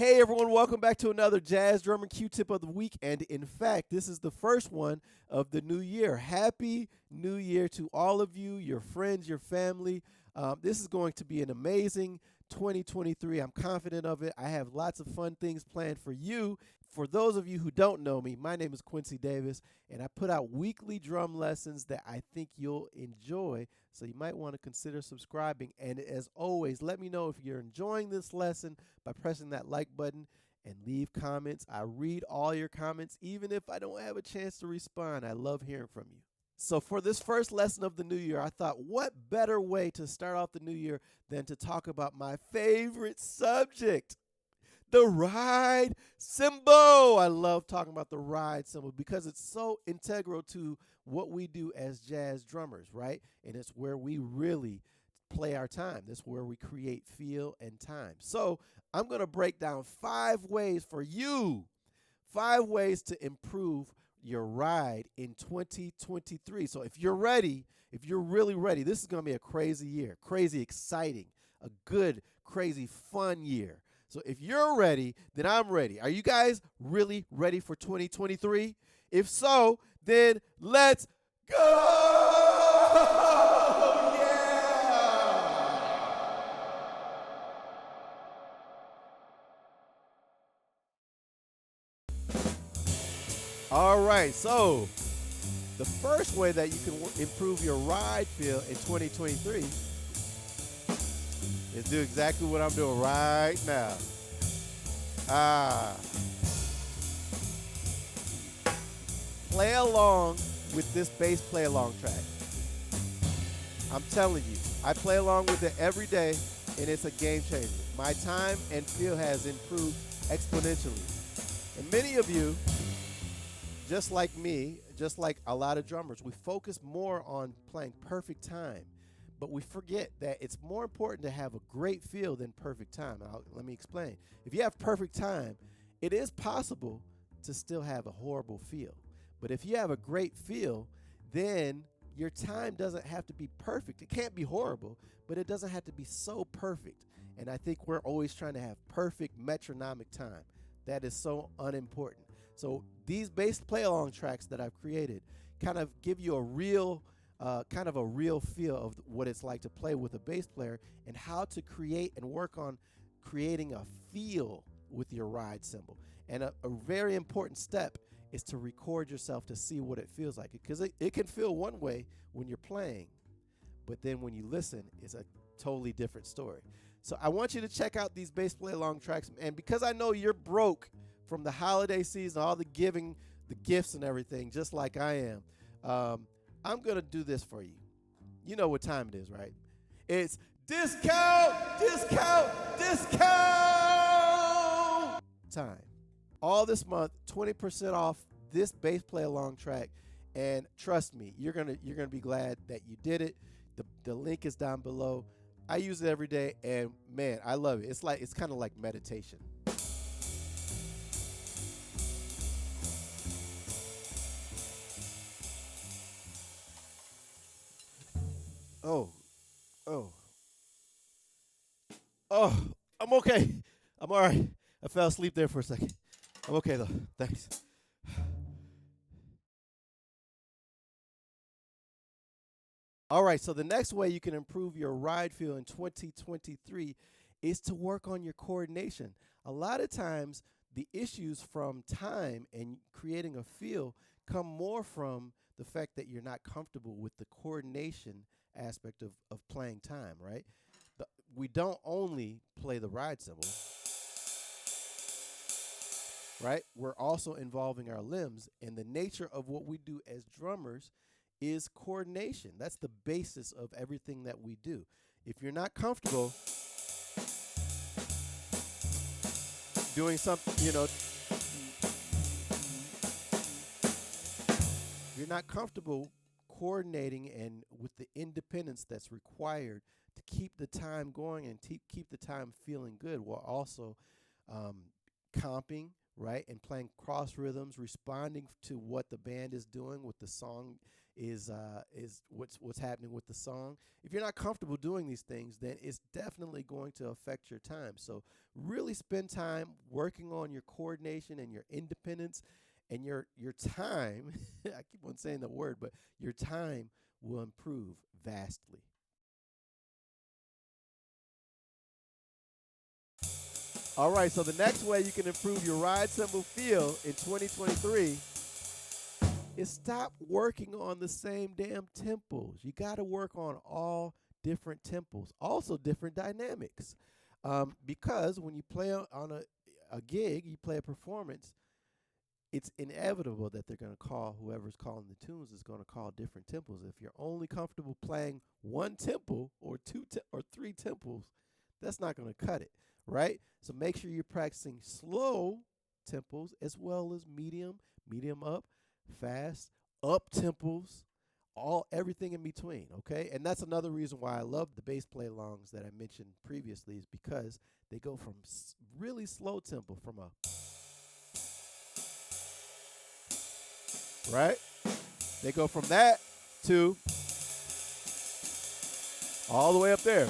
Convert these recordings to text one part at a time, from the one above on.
Hey everyone, welcome back to another Jazz Drummer Q-Tip of the Week. And in fact, this is the first one of the new year. Happy New Year to all of you, your friends, your family. This is going to be an amazing 2023. I'm confident of it. I have lots of fun things planned for you. For those of you who don't know me, my name is Quincy Davis, and I put out weekly drum lessons that I think you'll enjoy. So you might want to consider subscribing. And as always, let me know if you're enjoying this lesson by pressing that like button and leave comments. I read all your comments, even if I don't have a chance to respond. I love hearing from you. So for this first lesson of the new year, I thought, what better way to start off the new year than to talk about my favorite subject, the ride cymbal. I love talking about the ride cymbal because it's so integral to what we do as jazz drummers, right? And it's where we really play our time. That's where we create feel and time. So I'm going to break down 5 ways for you, 5 ways to improve your ride in 2023. So if you're ready, if you're really ready, this is going to be a crazy year, crazy exciting, a good, crazy, fun year. So if you're ready, then I'm ready. Are you guys really ready for 2023? If so, then let's go! Yeah! All right, so the first way that you can improve your ride feel in 2023 is do exactly what I'm doing right now. Play along with this bass play along track. I'm telling you, I play along with it every day, and it's a game changer. My time and feel has improved exponentially. And many of you, just like me, just like a lot of drummers, we focus more on playing perfect time. But we forget that it's more important to have a great feel than perfect time. Let me explain. If you have perfect time, it is possible to still have a horrible feel. But if you have a great feel, then your time doesn't have to be perfect. It can't be horrible, but it doesn't have to be so perfect. And I think we're always trying to have perfect metronomic time. That is so unimportant. So these bass play-along tracks that I've created kind of give you a real feel of what it's like to play with a bass player and how to create and work on creating a feel with your ride cymbal. And a very important step is to record yourself to see what it feels like, because it can feel one way when you're playing, but then when you listen, it's a totally different story. So I want you to check out these bass play along tracks, and because I know you're broke from the holiday season, all the giving, the gifts and everything, just like I am, I'm going to do this for you. You know what time it is, right? It's discount time. All this month, 20% off this bass play along track, and trust me, you're gonna be glad that you did it. The link is down below. I use it every day, and man, I love it. It's kind of like meditation. Oh, I'm okay. I'm all right. I fell asleep there for a second. I'm okay, though. Thanks. All right, so the next way you can improve your ride feel in 2023 is to work on your coordination. A lot of times, the issues from time and creating a feel come more from the fact that you're not comfortable with the coordination aspect of playing time, right? We don't only play the ride cymbal, right? We're also involving our limbs, and the nature of what we do as drummers is coordination. That's the basis of everything that we do. If you're not comfortable doing something, if you're not comfortable coordinating and with the independence that's required to keep the time going and keep the time feeling good while also comping right? And playing cross rhythms, responding to what the band is doing, what the song is what's happening with the song. If you're not comfortable doing these things, then it's definitely going to affect your time. So really spend time working on your coordination and your independence, and your time. I keep on saying the word, but your time will improve vastly. All right, so the next way you can improve your ride cymbal feel in 2023 is stop working on the same damn tempos. You got to work on all different tempos, also different dynamics. Because when you play on a gig, you play a performance, it's inevitable that they're going to call, whoever's calling the tunes is going to call different tempos. If you're only comfortable playing one tempo or or three tempos, that's not going to cut it, right? So make sure you're practicing slow tempos as well as medium, medium up, fast, up tempos, everything in between, okay? And that's another reason why I love the bass play alongs that I mentioned previously, is because they go from really slow tempo, from a right? They go from that to all the way up there,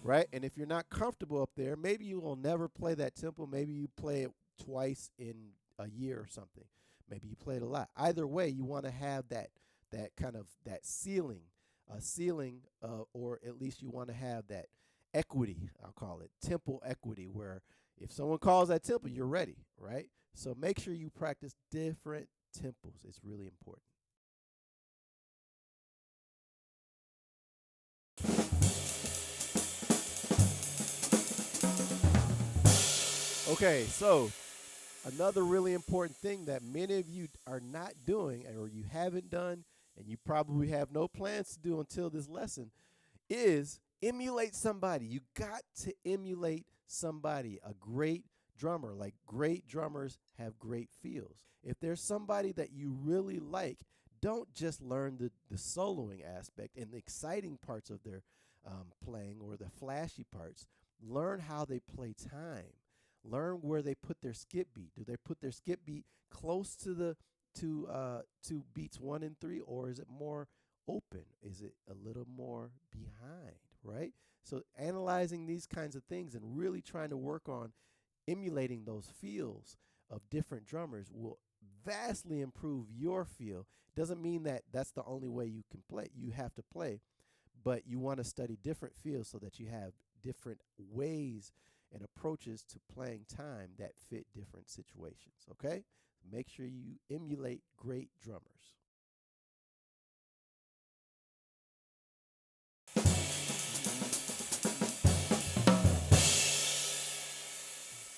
right? And if you're not comfortable up there, maybe you will never play that tempo. Maybe you play it twice in a year or something. Maybe you play it a lot. Either way, you want to have that kind of that ceiling, or at least you want to have that equity, I'll call it tempo equity, where if someone calls that tempo, you're ready, right? So make sure you practice different tempos. It's really important. Okay, so another really important thing that many of you are not doing, or you haven't done, and you probably have no plans to do until this lesson, is emulate somebody. You got to emulate somebody, a great drummer. Like, great drummers have great feels. If there's somebody that you really like, don't just learn the soloing aspect and the exciting parts of their playing, or the flashy parts. Learn how they play time. Learn where they put their skip beat. Do they put their skip beat close to the to beats 1 and 3, or is it more open? Is it a little more behind, right? So analyzing these kinds of things and really trying to work on emulating those feels of different drummers will vastly improve your feel. Doesn't mean that that's the only way you can play. You have to play, but you want to study different feels so that you have different ways and approaches to playing time that fit different situations, okay? Make sure you emulate great drummers.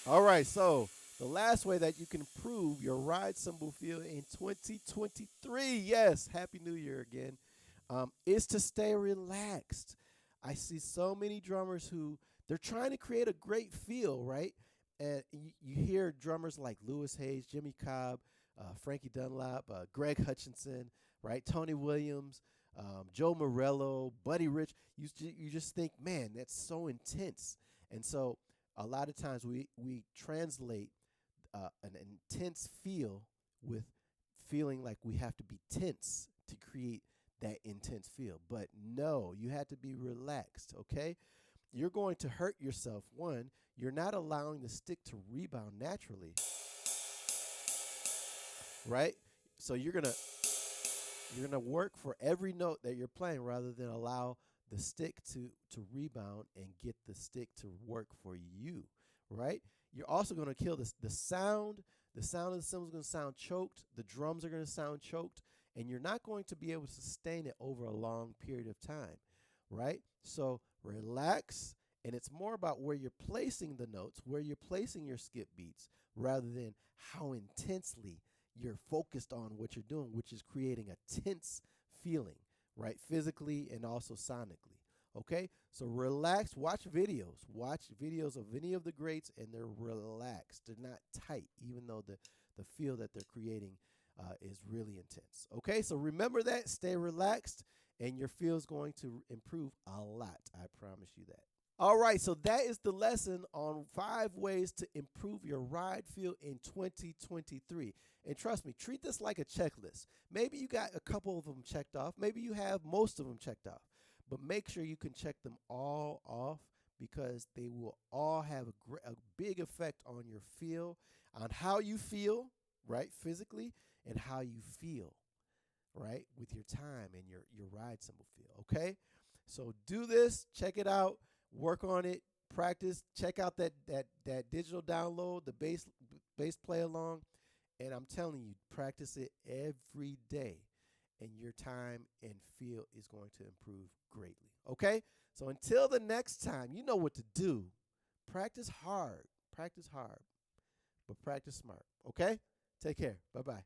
All right, so the last way that you can improve your ride cymbal feel in 2023, yes, Happy New Year again, is to stay relaxed. I see so many drummers who, they're trying to create a great feel, right? And you hear drummers like Lewis Hayes, Jimmy Cobb, Frankie Dunlop, Greg Hutchinson, right? Tony Williams, Joe Morello, Buddy Rich. You just think, man, that's so intense. And so a lot of times we translate an intense feel with feeling like we have to be tense to create that intense feel. But no, you have to be relaxed, okay? You're going to hurt yourself. One, you're not allowing the stick to rebound naturally, right? So you're gonna work for every note that you're playing rather than allow the stick to rebound and get the stick to work for you, right? You're also going to kill the sound. The sound of the cymbals is going to sound choked. The drums are going to sound choked, and you're not going to be able to sustain it over a long period of time, right? So relax, and it's more about where you're placing the notes, where you're placing your skip beats, rather than how intensely you're focused on what you're doing, which is creating a tense feeling, right? Physically and also sonically. Okay, so relax. Watch videos of any of the greats, and they're relaxed. They're not tight, even though the feel that they're creating is really intense. Okay, so remember that. Stay relaxed, and your feel is going to improve a lot. I promise you that. All right, so that is the lesson on 5 ways to improve your ride feel in 2023. And trust me, treat this like a checklist. Maybe you got a couple of them checked off. Maybe you have most of them checked off. But make sure you can check them all off because they will all have a big effect on your feel, on how you feel, right, physically, and how you feel, right, with your time and your ride cymbal feel, okay? So do this, check it out. Work on it, practice, check out that digital download, the bass play along, and I'm telling you, practice it every day, and your time and feel is going to improve greatly. Okay? So until the next time, you know what to do. Practice hard, but practice smart. Okay? Take care. Bye-bye.